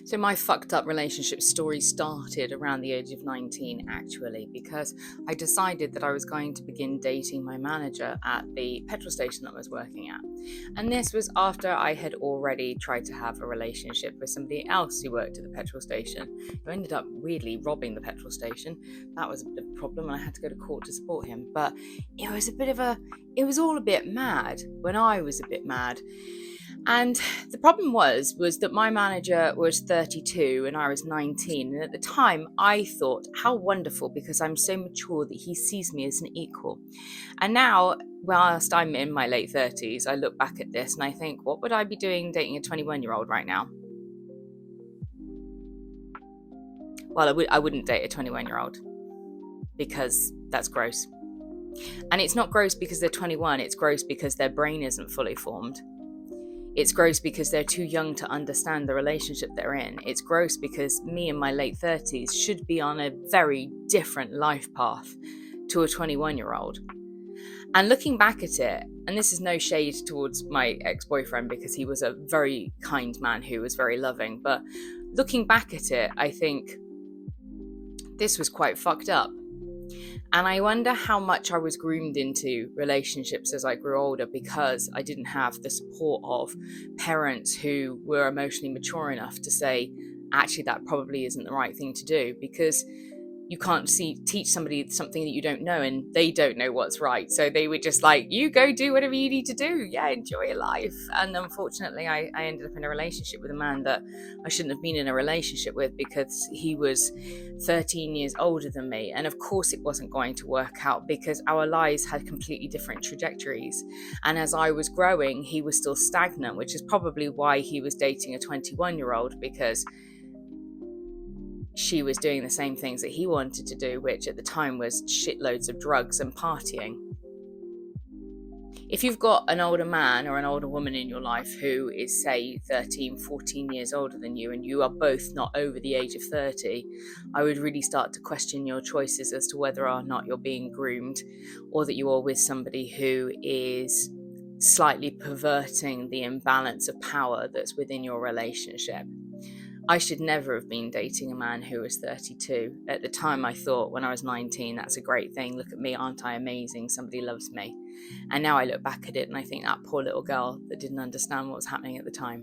So my fucked up relationship story started around the age of 19 actually, because I decided that I was going to begin dating my manager at the petrol station that I was working at. And this was after I had already tried to have a relationship with somebody else who worked at the petrol station, who ended up weirdly robbing the petrol station. That was a bit of a problem and I had to go to court to support him. But it was all a bit mad when I was a bit mad. And the problem was that my manager was 32 and I was 19. And at the time, I thought, how wonderful, because I'm so mature that he sees me as an equal. And now, whilst I'm in my late 30s, I look back at this and I think, what would I be doing dating a 21-year-old right now? Well, I wouldn't date a 21-year-old because that's gross. And it's not gross because they're 21, it's gross because their brain isn't fully formed. It's gross because they're too young to understand the relationship they're in. It's gross because me in my late 30s should be on a very different life path to a 21-year-old. And looking back at it, and this is no shade towards my ex-boyfriend because he was a very kind man who was very loving, but looking back at it, I think this was quite fucked up. And I wonder how much I was groomed into relationships as I grew older because I didn't have the support of parents who were emotionally mature enough to say, actually, that probably isn't the right thing to do, because you can't teach somebody something that you don't know and they don't know what's right. So they were just like, you go do whatever you need to do. Yeah, enjoy your life. And unfortunately, I ended up in a relationship with a man that I shouldn't have been in a relationship with because he was 13 years older than me. And of course, it wasn't going to work out because our lives had completely different trajectories. And as I was growing, he was still stagnant, which is probably why he was dating a 21-year-old, because she was doing the same things that he wanted to do, which at the time was shitloads of drugs and partying. If you've got an older man or an older woman in your life who is, say, 13, 14 years older than you, and you are both not over the age of 30, I would really start to question your choices as to whether or not you're being groomed, or that you are with somebody who is slightly perverting the imbalance of power that's within your relationship. I should never have been dating a man who was 32. At the time, I thought when I was 19, that's a great thing. Look at me, aren't I amazing? Somebody loves me. And now I look back at it and I think that poor little girl that didn't understand what was happening at the time.